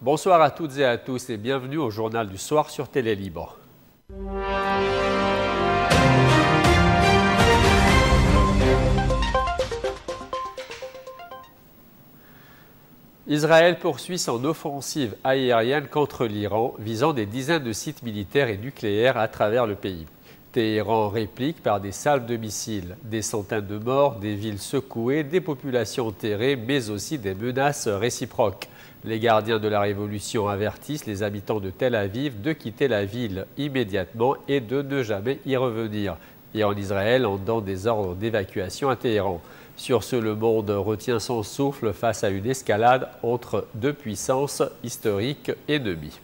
Bonsoir à toutes et à tous et bienvenue au Journal du Soir sur Télé Libre. Israël poursuit son offensive aérienne contre l'Iran, visant des dizaines de sites militaires et nucléaires à travers le pays. Téhéran réplique par des salves de missiles, des centaines de morts, des villes secouées, des populations enterrées, mais aussi des menaces réciproques. Les gardiens de la révolution avertissent les habitants de Tel Aviv de quitter la ville immédiatement et de ne jamais y revenir. Et en Israël, on donne des ordres d'évacuation à Téhéran. Sur ce, le monde retient son souffle face à une escalade entre deux puissances historiques ennemies.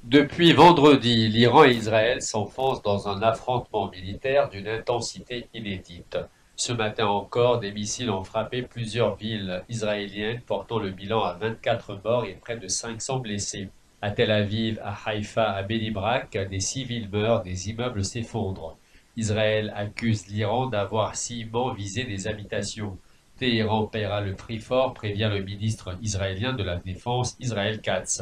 Depuis vendredi, l'Iran et Israël s'enfoncent dans un affrontement militaire d'une intensité inédite. Ce matin encore, des missiles ont frappé plusieurs villes israéliennes, portant le bilan à 24 morts et près de 500 blessés. À Tel Aviv, à Haïfa, à Bnei Brak, des civils meurent, des immeubles s'effondrent. Israël accuse l'Iran d'avoir cilement visé des habitations. Téhéran paiera le prix fort, prévient le ministre israélien de la Défense, Israël Katz.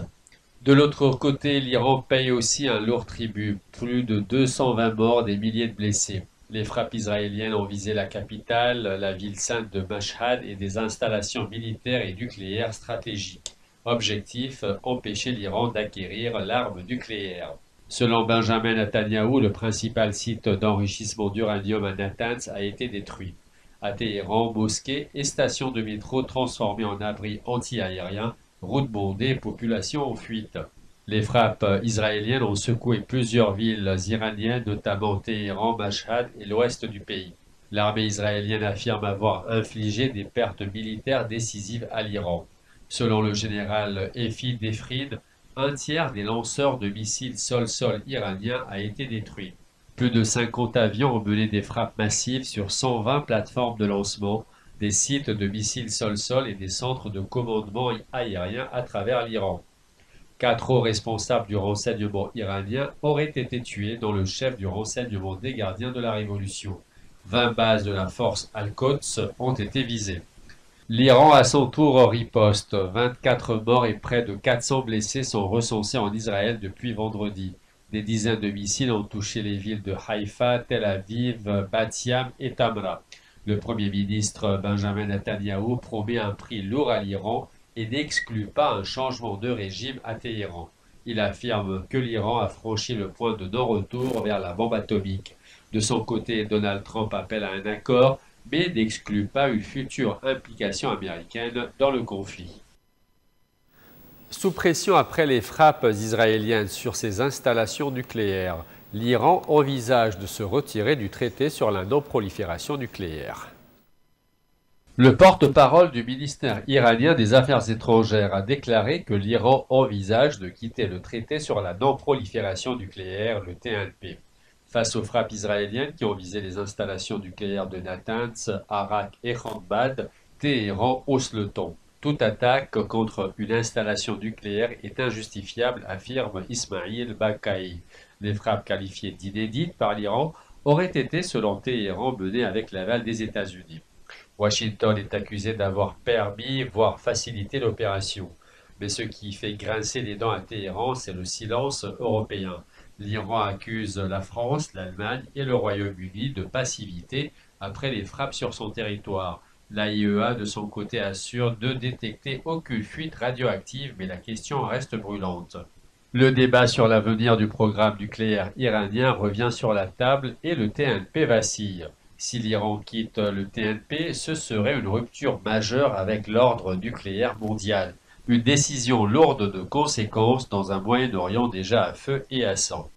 De l'autre côté, l'Iran paye aussi un lourd tribut, plus de 220 morts, des milliers de blessés. Les frappes israéliennes ont visé la capitale, la ville sainte de Mashhad et des installations militaires et nucléaires stratégiques. Objectif, empêcher l'Iran d'acquérir l'arme nucléaire. Selon Benjamin Netanyahou, le principal site d'enrichissement d'uranium à Natanz a été détruit. À Téhéran, mosquées et stations de métro transformées en abris anti-aériens, routes bondées, populations en fuite. Les frappes israéliennes ont secoué plusieurs villes iraniennes, notamment Téhéran, Mashhad et l'ouest du pays. L'armée israélienne affirme avoir infligé des pertes militaires décisives à l'Iran. Selon le général Efi Defrin, un tiers des lanceurs de missiles sol-sol iraniens a été détruit. Plus de 50 avions ont mené des frappes massives sur 120 plateformes de lancement, des sites de missiles sol-sol et des centres de commandement aérien à travers l'Iran. 4 hauts responsables du renseignement iranien auraient été tués, dont le chef du renseignement des gardiens de la Révolution. 20 bases de la force Al-Quds ont été visées. L'Iran à son tour riposte. 24 morts et près de 400 blessés sont recensés en Israël depuis vendredi. Des dizaines de missiles ont touché les villes de Haïfa, Tel Aviv, Bat Yam et Tamra. Le Premier ministre Benjamin Netanyahou promet un prix lourd à l'Iran et n'exclut pas un changement de régime à Téhéran. Il affirme que l'Iran a franchi le point de non-retour vers la bombe atomique. De son côté, Donald Trump appelle à un accord, mais n'exclut pas une future implication américaine dans le conflit. Sous pression après les frappes israéliennes sur ses installations nucléaires, l'Iran envisage de se retirer du traité sur la non-prolifération nucléaire. Le porte-parole du ministère iranien des Affaires étrangères a déclaré que l'Iran envisage de quitter le traité sur la non-prolifération nucléaire, le TNP. Face aux frappes israéliennes qui ont visé les installations nucléaires de Natanz, Arak et Khandbad, Téhéran hausse le ton. Toute attaque contre une installation nucléaire est injustifiable, affirme Ismail Baqai. Les frappes qualifiées d'inédites par l'Iran auraient été, selon Téhéran, menées avec l'aval des États-Unis. Washington est accusé d'avoir permis, voire facilité l'opération. Mais ce qui fait grincer les dents à Téhéran, c'est le silence européen. L'Iran accuse la France, l'Allemagne et le Royaume-Uni de passivité après les frappes sur son territoire. L'AIEA, de son côté, assure de détecter aucune fuite radioactive, mais la question reste brûlante. Le débat sur l'avenir du programme nucléaire iranien revient sur la table et le TNP vacille. Si l'Iran quitte le TNP, ce serait une rupture majeure avec l'ordre nucléaire mondial. Une décision lourde de conséquences dans un Moyen-Orient déjà à feu et à sang.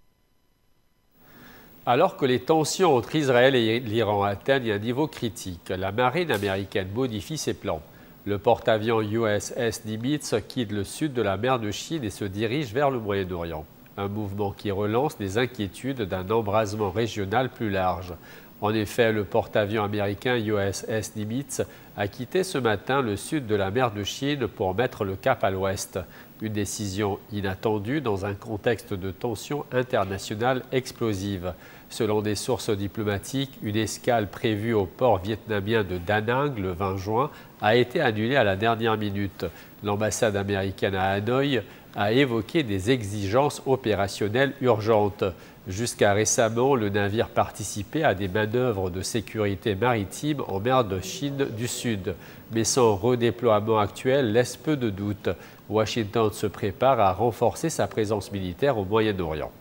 Alors que les tensions entre Israël et l'Iran atteignent un niveau critique, la marine américaine modifie ses plans. Le porte-avions USS Nimitz quitte le sud de la mer de Chine et se dirige vers le Moyen-Orient. Un mouvement qui relance les inquiétudes d'un embrasement régional plus large. En effet, le porte-avions américain USS Nimitz a quitté ce matin le sud de la mer de Chine pour mettre le cap à l'ouest. Une décision inattendue dans un contexte de tensions internationales explosives. Selon des sources diplomatiques, une escale prévue au port vietnamien de Da Nang le 20 juin a été annulée à la dernière minute. L'ambassade américaine à Hanoï a évoqué des exigences opérationnelles urgentes. Jusqu'à récemment, le navire participait à des manœuvres de sécurité maritime en mer de Chine du Sud. Mais son redéploiement actuel laisse peu de doutes. Washington se prépare à renforcer sa présence militaire au Moyen-Orient.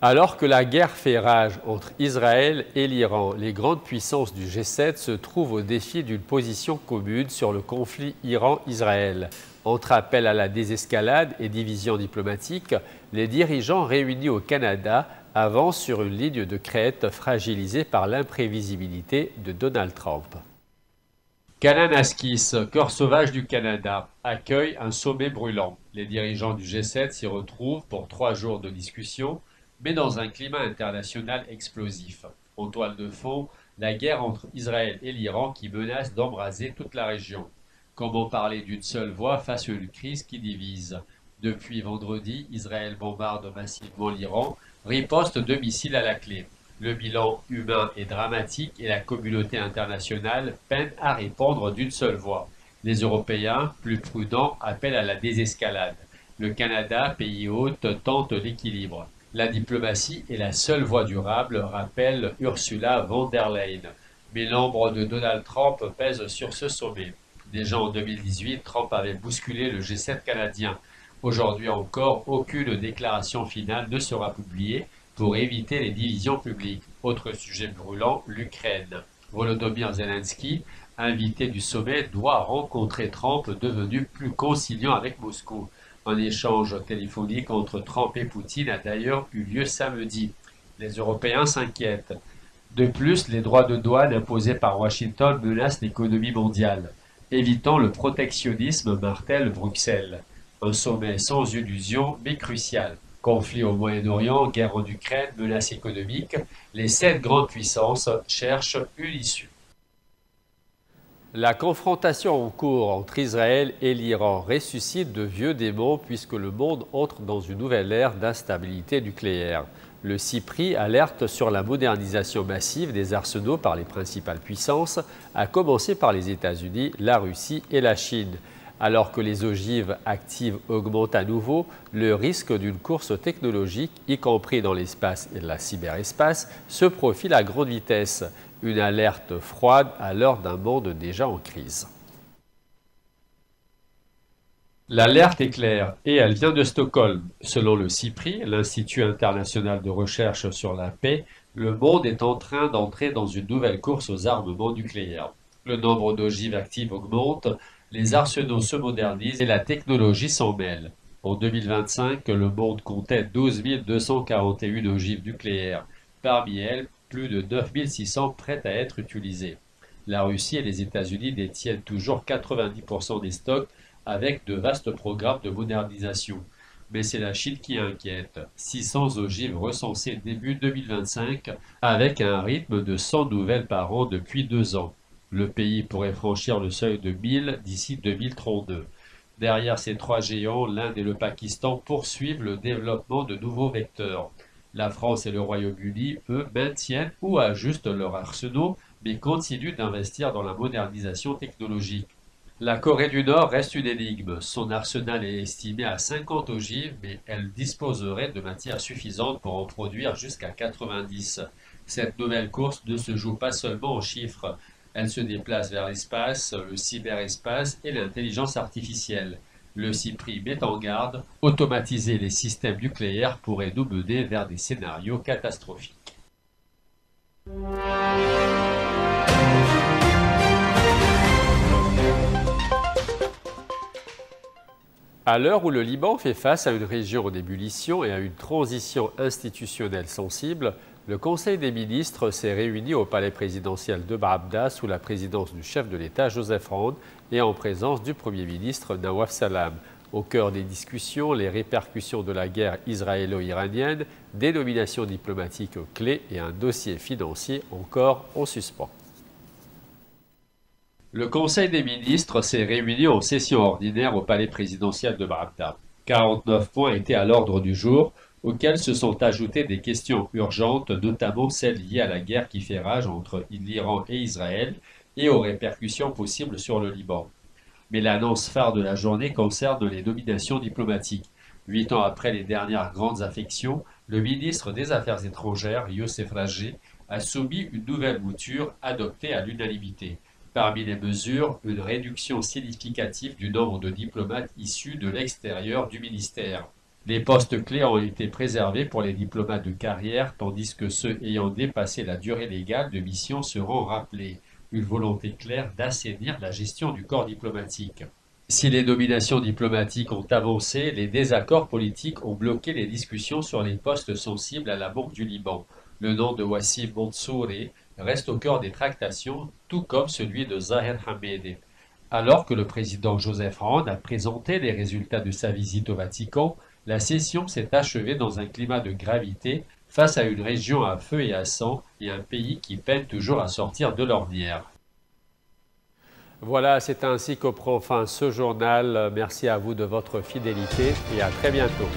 Alors que la guerre fait rage entre Israël et l'Iran, les grandes puissances du G7 se trouvent au défi d'une position commune sur le conflit Iran-Israël. Entre appel à la désescalade et division diplomatique, les dirigeants réunis au Canada avancent sur une ligne de crête fragilisée par l'imprévisibilité de Donald Trump. Kananaskis, cœur sauvage du Canada, accueille un sommet brûlant. Les dirigeants du G7 s'y retrouvent pour 3 jours de discussion, mais dans un climat international explosif. En toile de fond, la guerre entre Israël et l'Iran qui menace d'embraser toute la région. Comment parler d'une seule voix face à une crise qui divise? Depuis vendredi, Israël bombarde massivement l'Iran, riposte de missiles à la clé. Le bilan humain est dramatique et la communauté internationale peine à répondre d'une seule voix. Les Européens, plus prudents, appellent à la désescalade. Le Canada, pays hôte, tente l'équilibre. La diplomatie est la seule voie durable, rappelle Ursula von der Leyen. Mais l'ombre de Donald Trump pèse sur ce sommet. Déjà en 2018, Trump avait bousculé le G7 canadien. Aujourd'hui encore, aucune déclaration finale ne sera publiée pour éviter les divisions publiques. Autre sujet brûlant, l'Ukraine. Volodymyr Zelensky, invité du sommet, doit rencontrer Trump devenu plus conciliant avec Moscou. Un échange téléphonique entre Trump et Poutine a d'ailleurs eu lieu samedi. Les Européens s'inquiètent. De plus, les droits de douane imposés par Washington menacent l'économie mondiale. Évitant le protectionnisme, martèle Bruxelles. Un sommet sans illusion, mais crucial. Conflit au Moyen-Orient, guerre en Ukraine, menace économique, les 7 grandes puissances cherchent une issue. La confrontation en cours entre Israël et l'Iran ressuscite de vieux démons puisque le monde entre dans une nouvelle ère d'instabilité nucléaire. Le CIPRI alerte sur la modernisation massive des arsenaux par les principales puissances, à commencer par les États-Unis, la Russie et la Chine. Alors que les ogives actives augmentent à nouveau, le risque d'une course technologique, y compris dans l'espace et la cyberespace, se profile à grande vitesse. Une alerte froide à l'heure d'un monde déjà en crise. L'alerte est claire et elle vient de Stockholm. Selon le CIPRI, l'Institut international de recherche sur la paix, le monde est en train d'entrer dans une nouvelle course aux armements nucléaires. Le nombre d'ogives actives augmente, les arsenaux se modernisent et la technologie s'en mêle. En 2025, le monde comptait 12 241 ogives nucléaires. Parmi elles, plus de 9 600 prêtes à être utilisées. La Russie et les États-Unis détiennent toujours 90% des stocks avec de vastes programmes de modernisation. Mais c'est la Chine qui inquiète. 600 ogives recensées début 2025 avec un rythme de 100 nouvelles par an depuis 2 ans. Le pays pourrait franchir le seuil de 1000 d'ici 2032. Derrière ces 3 géants, l'Inde et le Pakistan poursuivent le développement de nouveaux vecteurs. La France et le Royaume-Uni, eux, maintiennent ou ajustent leurs arsenaux, mais continuent d'investir dans la modernisation technologique. La Corée du Nord reste une énigme. Son arsenal est estimé à 50 ogives, mais elle disposerait de matière suffisante pour en produire jusqu'à 90. Cette nouvelle course ne se joue pas seulement en chiffres. Elle se déplace vers l'espace, le cyberespace et l'intelligence artificielle. Le CIPRI met en garde, automatiser les systèmes nucléaires pourrait nous mener vers des scénarios catastrophiques. À l'heure où le Liban fait face à une région en ébullition et à une transition institutionnelle sensible, Le Conseil des ministres s'est réuni au palais présidentiel de Baabda sous la présidence du chef de l'État Joseph Aoun et en présence du Premier ministre Nawaf Salam. Au cœur des discussions, les répercussions de la guerre israélo-iranienne, des nominations diplomatiques clés et un dossier financier encore en suspens. Le Conseil des ministres s'est réuni en session ordinaire au palais présidentiel de Baabda. 49 points étaient à l'ordre du jour, auxquels se sont ajoutées des questions urgentes, notamment celles liées à la guerre qui fait rage entre l'Iran et Israël et aux répercussions possibles sur le Liban. Mais l'annonce phare de la journée concerne les nominations diplomatiques. 8 ans après les dernières grandes affections, le ministre des Affaires étrangères, Youssef Rajhi, a soumis une nouvelle mouture adoptée à l'unanimité. Parmi les mesures, une réduction significative du nombre de diplomates issus de l'extérieur du ministère. Les postes clés ont été préservés pour les diplomates de carrière, tandis que ceux ayant dépassé la durée légale de mission seront rappelés. Une volonté claire d'assainir la gestion du corps diplomatique. Si les nominations diplomatiques ont avancé, les désaccords politiques ont bloqué les discussions sur les postes sensibles à la Banque du Liban. Le nom de Wassim Mansouri reste au cœur des tractations, tout comme celui de Zahir Hamedi. Alors que le président Joseph Aoun a présenté les résultats de sa visite au Vatican, la session s'est achevée dans un climat de gravité face à une région à feu et à sang et un pays qui peine toujours à sortir de l'ornière. Voilà, c'est ainsi que prend fin ce journal. Merci à vous de votre fidélité et à très bientôt.